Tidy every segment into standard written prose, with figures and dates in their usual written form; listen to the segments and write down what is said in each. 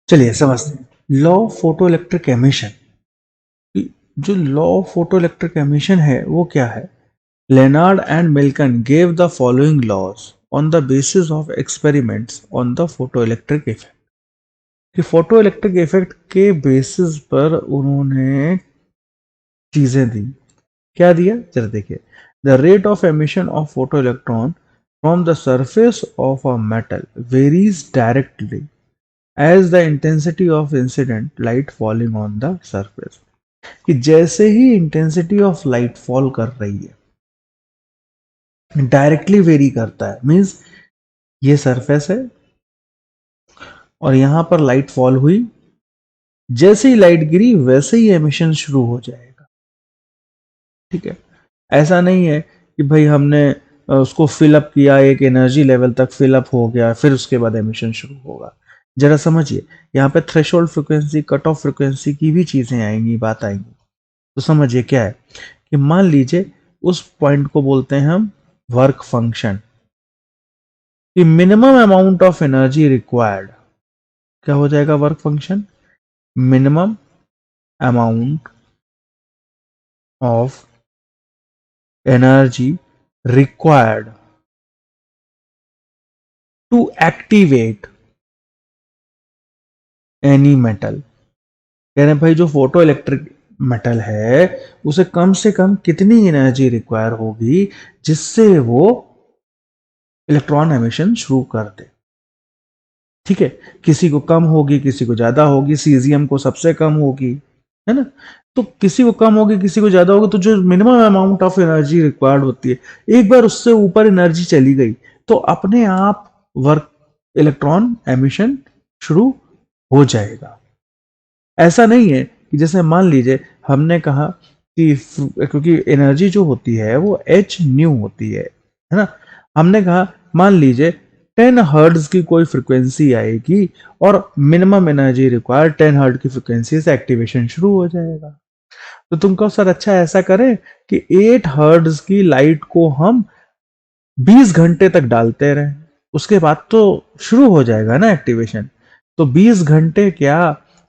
चलिए समझते हैं law of photoelectric emission. जो law of photoelectric emission है वो क्या है? Lenard and Millikan gave the following laws on the basis of experiments on the photoelectric effect. कि फोटो इलेक्ट्रिक इफेक्ट के बेसिस पर उन्होंने चीजें दी। क्या दिया जरा देखिए। The rate of emission of photoelectron from the surface of a metal varies directly as the intensity of incident light falling on the surface. कि जैसे ही इंटेंसिटी ऑफ लाइट फॉल कर रही है डायरेक्टली वेरी करता है। Means ये surface है और यहां पर लाइट फॉल हुई, जैसे ही लाइट गिरी वैसे ही एमिशन शुरू हो जाएगा। ठीक है, ऐसा नहीं है कि भाई हमने उसको फिलअप किया, एक एनर्जी लेवल तक फिलअप हो गया फिर उसके बाद एमिशन शुरू होगा। जरा समझिए, यहाँ पे threshold frequency, cut off frequency की भी चीजें आएंगी, बात आएंगी। तो समझिए क्या है कि मान लीजिए उस पॉइंट को बोलते हैं हम वर्क फंक्शन। कि minimum amount of energy required क्या हो जाएगा? Work function minimum amount of energy required to activate any metal. कह रहे हैं भाई जो फोटो इलेक्ट्रिक मेटल है उसे कम से कम कितनी एनर्जी रिक्वायर होगी जिससे वो इलेक्ट्रॉन एमिशन शुरू कर दे। ठीक है, किसी को कम होगी, किसी को ज्यादा होगी, सीजियम को सबसे कम होगी, है ना? तो किसी को कम होगी, किसी को ज्यादा होगी। तो जो minimum amount of energy required होती है, एक बार उससे ऊपर एनर्जी चली गई तो अपने आप वर्क इलेक्ट्रॉन एमिशन शुरू हो जाएगा। ऐसा नहीं है कि जैसे मान लीजिए हमने कहा कि क्योंकि एनर्जी जो होती है वो एच न्यू होती है ना? हमने कहा मान लीजिए 10 हर्ट्ज की कोई फ्रीक्वेंसी आएगी और मिनिमम एनर्जी रिक्वायर 10 हर्ट्ज की फ्रीक्वेंसी से एक्टिवेशन शुरू हो जाएगा। तो तुम कहो सर अच्छा ऐसा करें कि 8 हर्ट्ज की लाइट को हम 20 घंटे तक डालते रहें, उसके बाद तो शुरू हो जाएगा ना एक्टिवेशन। तो 20 घंटे क्या,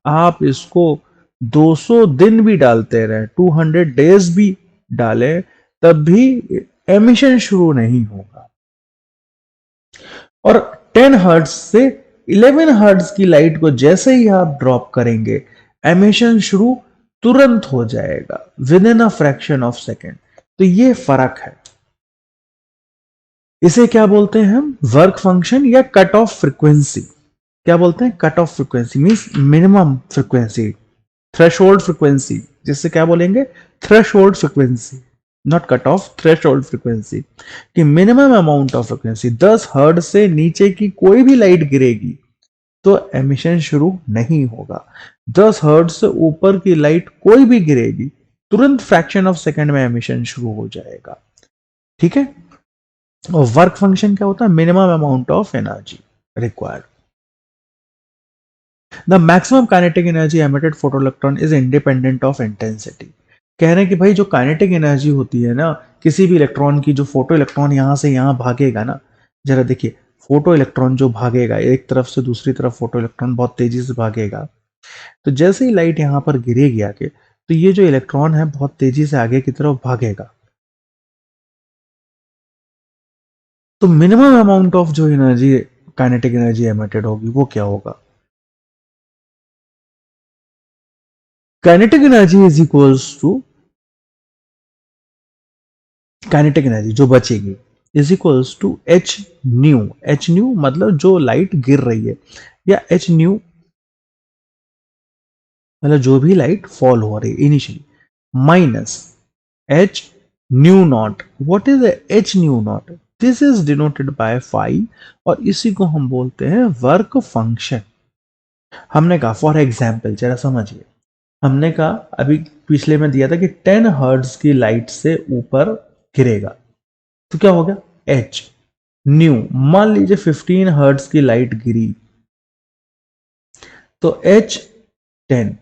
आप इसको 200 दिन भी डालते रहे, 200 डेज भी डालें, तब भी एमिशन शुरू नहीं होगा। और 10 हर्ट्ज से 11 हर्ट्ज की लाइट को जैसे ही आप ड्रॉप करेंगे एमिशन शुरू तुरंत हो जाएगा, within a fraction of second. तो ये फर्क है। इसे क्या बोलते हैं हम? वर्क फंक्शन या कट ऑफ फ्रीक्वेंसी। क्या बोलते हैं? Cut off frequency means minimum frequency, threshold frequency, जिससे क्या बोलेंगे? Threshold frequency, not cut off, threshold frequency. कि minimum amount of frequency 10 hertz से नीचे की कोई भी लाइट गिरेगी तो एमिशन शुरू नहीं होगा। 10 हर्ट्ज से ऊपर की लाइट कोई भी गिरेगी तुरंत फ्रैक्शन ऑफ सेकंड में एमिशन शुरू हो जाएगा। ठीक है, और वर्क फंक्शन क्या होता है? Minimum amount of energy required. The maximum kinetic energy emitted photoelectron is independent of intensity. कह रहे हैं कि भाई जो काइनेटिक एनर्जी होती है ना किसी भी इलेक्ट्रॉन की, जो फोटो इलेक्ट्रॉन यहां से यहां भागेगा ना, जरा देखिए, फोटो इलेक्ट्रॉन जो भागेगा एक तरफ से दूसरी तरफ, फोटो इलेक्ट्रॉन बहुत तेजी से भागेगा। तो जैसे ही लाइट यहां पर गिरेगी आगे, तो ये जो इलेक्ट्रॉन है बहुत तेजी से आगे की तरफ भागेगा। तो मिनिमम अमाउंट ऑफ जो एनर्जी, काइनेटिक एनर्जी एमिटेड होगी वो क्या होगा? Kinetic energy is equals to, kinetic energy जो बचेगी is equals to H nu. H nu मतलब जो लाइट गिर रही है, या एच न्यू मतलब जो भी लाइट फॉल हो रही है initially, minus H nu naught. What is H nu naught? This is denoted by phi, और इसी को हम बोलते हैं वर्क फंक्शन। हमने कहा फॉर एग्जाम्पल, जरा समझिए, हमने कहा अभी पिछले में दिया था कि 10 हर्ट्ज की लाइट से ऊपर गिरेगा तो क्या हो गया? H new. मान लीजिए 15 हर्ट्ज की लाइट गिरी तो एच 10।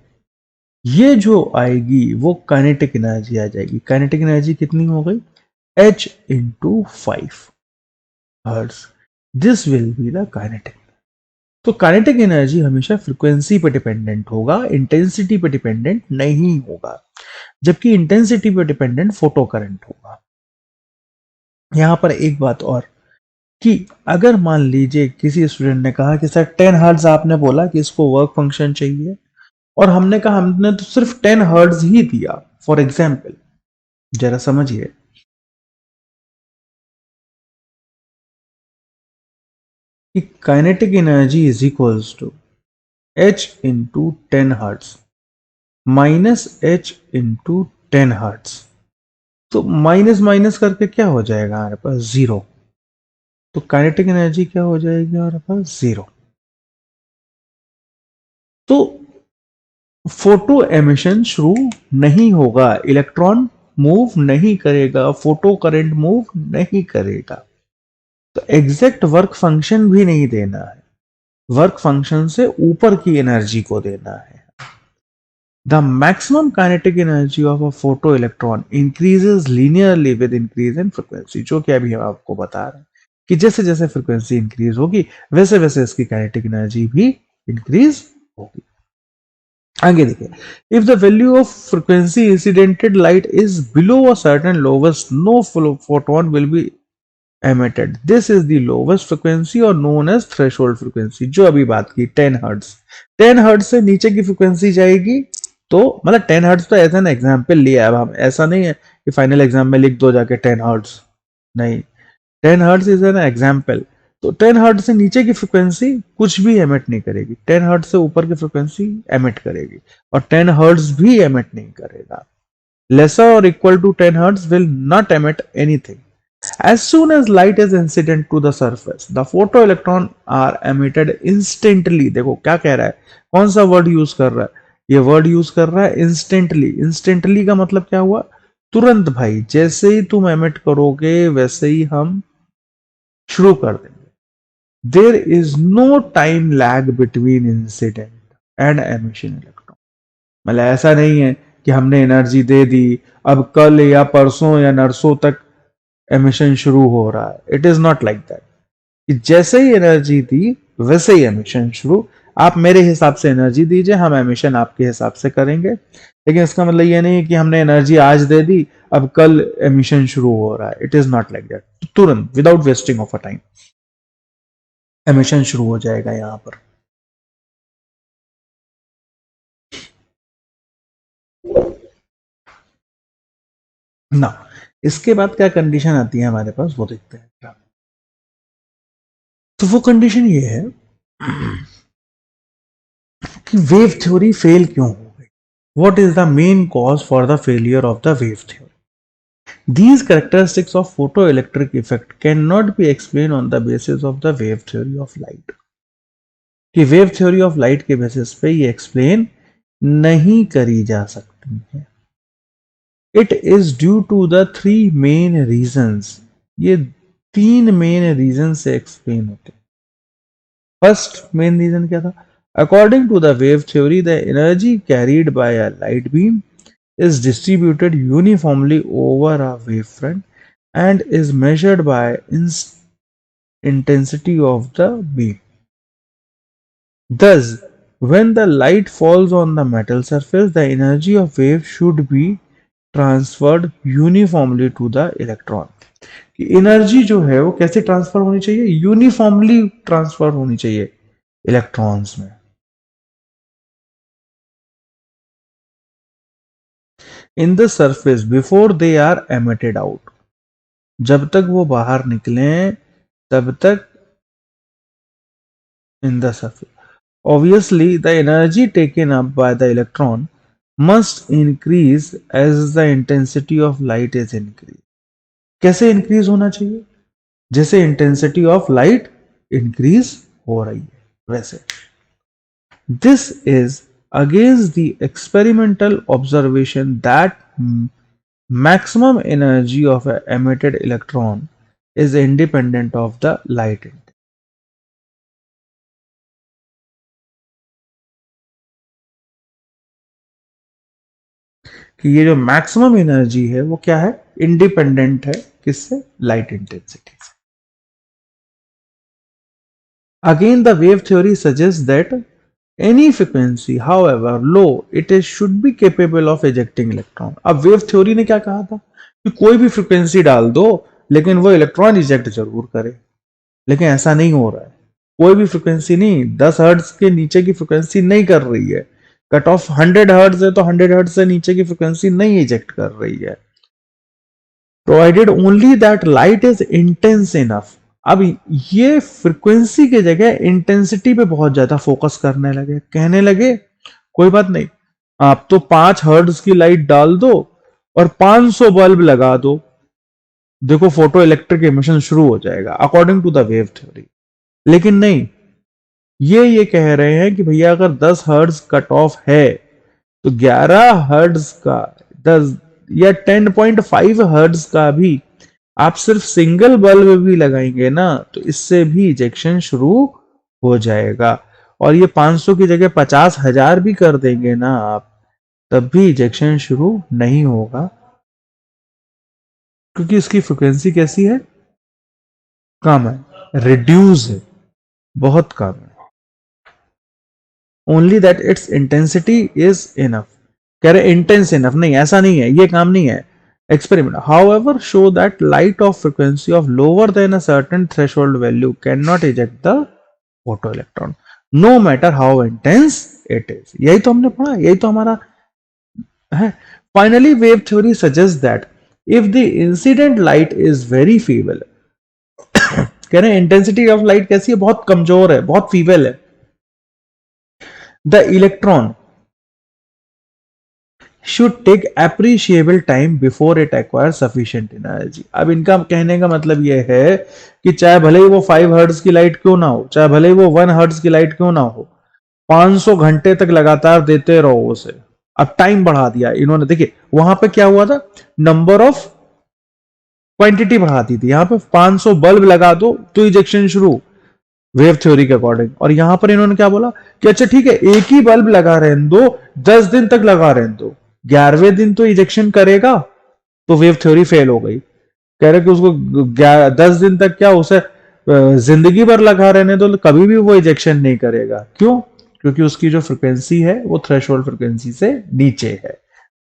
ये जो आएगी वो काइनेटिक एनर्जी आ जाएगी। काइनेटिक एनर्जी कितनी हो गई? H into 5 hertz. This will be the kinetic. तो काइनेटिक एनर्जी हमेशा फ्रीक्वेंसी पे डिपेंडेंट होगा, इंटेंसिटी पे डिपेंडेंट नहीं होगा, जबकि इंटेंसिटी पे डिपेंडेंट फोटो करंट होगा। यहां पर एक बात और कि अगर मान लीजिए किसी स्टूडेंट ने कहा कि सर 10 हर्ट्ज आपने बोला कि इसको वर्क फंक्शन चाहिए, और हमने कहा हमने तो सिर्फ 10 हर्ट्ज ही दिया फॉर एग्जाम्पल, जरा समझिए कि kinetic energy is equals to h into 10 hertz minus h into 10 hertz. तो माइनस माइनस करके क्या हो जाएगा हमारे पास? जीरो। तो काइनेटिक एनर्जी क्या हो जाएगी हमारे पास? जीरो। तो फोटो एमिशन शुरू नहीं होगा, इलेक्ट्रॉन मूव नहीं करेगा, फोटो करंट मूव नहीं करेगा। तो एग्जैक्ट वर्क फंक्शन भी नहीं देना है, वर्क फंक्शन से ऊपर की एनर्जी को देना है। The maximum kinetic energy of a photo electron increases linearly with increase in frequency, जो कि अभी हम आपको बता रहे हैं कि जैसे जैसे फ्रिक्वेंसी इंक्रीज होगी वैसे वैसे इसकी काइनेटिक एनर्जी भी इंक्रीज होगी। आगे देखिए, if the value of frequency incidented light is below a certain lowest, no photon will be emitted. This is the lowest frequency or known as threshold frequency, जो अभी बात की 10 हर्ट्ज। 10 हर्ट्ज से नीचे की फ्रीक्वेंसी जाएगी तो मतलब 10 हर्ट्ज तो ऐसा ना एग्जाम्पल लिया, अब हम ऐसा नहीं है कि फाइनल एग्जाम में लिख दो जाके 10 हर्ट्ज, नहीं, 10 हर्ट्ज इज एन एग्जाम्पल। तो 10 हर्ट्ज से नीचे की फ्रीक्वेंसी कुछ भी एमिट नहीं करेगी, 10 हर्ट्ज से ऊपर की फ्रीक्वेंसी एमिट करेगी, और 10 हर्ट्ज भी एमिट नहीं करेगा। lesser or equal to 10 hertz will not emit anything. As soon as light is incident to the surface, the photoelectron are emitted instantly. देखो क्या कह रहा है, कौन सा वर्ड यूज कर रहा है, ये वर्ड यूज कर रहा है इंस्टेंटली। इंस्टेंटली का मतलब क्या हुआ? तुरंत भाई, जैसे ही तुम एमिट करोगे वैसे ही हम शुरू कर देंगे। There is no time lag between incident and emission electron. मतलब ऐसा नहीं है कि हमने एनर्जी दे दी, अब कल या परसों या नरसों तक एमिशन शुरू हो रहा है। It is not like that कि जैसे ही एनर्जी दी वैसे ही एमिशन शुरू। आप मेरे हिसाब से एनर्जी दीजिए, हम एमिशन आपके हिसाब से करेंगे, लेकिन इसका मतलब ये नहीं है कि हमने एनर्जी आज दे दी अब कल एमिशन शुरू हो रहा है। It is not like that. तुरंत without wasting of a time emission शुरू हो जाएगा यहां पर। ना, इसके बाद क्या कंडीशन आती है हमारे पास वो देखते हैं। तो वो कंडीशन ये है कि वेव थ्योरी फेल क्यों हो गई। What is the main cause for the failure of the wave theory? These characteristics of photoelectric effect cannot be explained on the basis of the wave theory of light. कि wave theory of light के basis पे ये explain नहीं करी जा सकती है। It is due to the three main reasons. ये तीन मेन रीजन से एक्सप्लेन होते हैं। फर्स्ट मेन रीजन क्या था? According to the wave theory, the energy carried by a light beam is distributed uniformly over a wavefront and is measured by intensity of the beam. Thus, when the light falls on the metal surface, the energy of wave should be transferred uniformly to the electron. Energy जो है वो कैसे transfer होनी चाहिए? Uniformly transfer होनी चाहिए electrons में। In the surface before they are emitted out. जब तक वो बाहर निकले तब तक in the surface. Obviously, the energy taken up by the electron must increase as the intensity of light is increased. कैसे इंक्रीज होना चाहिए? जैसे इंटेंसिटी ऑफ लाइट इंक्रीज हो रही है वैसे। This is against the experimental observation that maximum energy of an emitted electron is independent of the light intensity. कि ये जो मैक्सिमम एनर्जी है वो क्या है? इंडिपेंडेंट है किससे? लाइट इंटेंसिटी से। Again, the wave theory suggests that any frequency, however low, it is should be capable of ejecting electron. अब वेव थ्योरी ने क्या कहा था कि कोई भी फ्रीक्वेंसी डाल दो लेकिन वो इलेक्ट्रॉन इजेक्ट जरूर करे, लेकिन ऐसा नहीं हो रहा है। कोई भी फ्रीक्वेंसी नहीं, 10 हर्ट्ज के नीचे की फ्रीक्वेंसी नहीं कर रही है। कट ऑफ 100 हर्ट्ज है तो 100 हर्ट्ज से नीचे की फ्रीक्वेंसी नहीं इजेक्ट कर रही है, provided only that light is intense enough. अब ये फ्रीक्वेंसी की जगह इंटेंसिटी पे बहुत ज्यादा फोकस करने लगे, कहने लगे कोई बात नहीं, आप तो 5 हर्ट्ज की लाइट डाल दो और 500 बल्ब लगा दो, देखो फोटो इलेक्ट्रिक एमिशन शुरू हो जाएगा according to the wave theory. लेकिन नहीं, ये कह रहे हैं कि भैया अगर 10 हर्ट्ज कट ऑफ है तो 11 हर्ट्ज का 10 या 10.5 हर्ट्ज का भी आप सिर्फ सिंगल बल्ब भी लगाएंगे ना तो इससे भी इजेक्शन शुरू हो जाएगा। और ये 500 की जगह 50,000 भी कर देंगे ना आप, तब भी इजेक्शन शुरू नहीं होगा, क्योंकि इसकी फ्रिक्वेंसी कैसी है, कम है, रिड्यूस है, बहुत कम है। Only that it's intensity is enough. कह रहे इंटेंस इनफ नहीं, ऐसा नहीं है, ये काम नहीं है। Experiment, however, show that light of frequency of lower than a certain threshold value cannot eject the photoelectron, no matter how intense it is. यही तो हमने पढ़ा, यही तो हमारा है। Finally, wave theory suggests that if the incident light is very feeble, कह रहे हैं इंटेंसिटी ऑफ लाइट कैसी है, बहुत कमजोर है, बहुत फीबल है, the electron should take appreciable time before it acquires sufficient energy। अब इनका कहने का मतलब यह है कि चाहे भले ही वो 5 हर्ट्ज की लाइट क्यों ना हो, चाहे भले ही वो 1 हर्ट्ज की लाइट क्यों ना हो, 500 घंटे तक लगातार देते रहो उसे। अब टाइम बढ़ा दिया इन्होंने, देखिए वहां पे क्या हुआ था, नंबर ऑफ क्वांटिटी बढ़ा दी थी, यहां पे 500 बल्ब लगा दो तो इजेक्शन शुरू, वेव थ्योरी के अकॉर्डिंग। और यहां पर इन्होंने क्या बोला कि अच्छा ठीक है, एक ही बल्ब लगा रहने दो, 10 दिन तक लगा रहने दो, 11वें दिन तो इजेक्शन करेगा, तो वेव थ्योरी फेल हो गई। कह रहे कि उसको 10 दिन तक क्या, उसे जिंदगी भर लगा रहने दो, कभी भी वो इजेक्शन नहीं करेगा। क्यों? क्योंकि उसकी जो फ्रिक्वेंसी है वो थ्रेशोल्ड फ्रिक्वेंसी से नीचे है।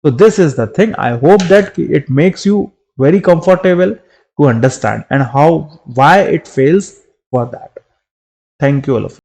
तो this is the thing, I hope that it makes you very comfortable to understand and how why it fails for that. Thank you all of you.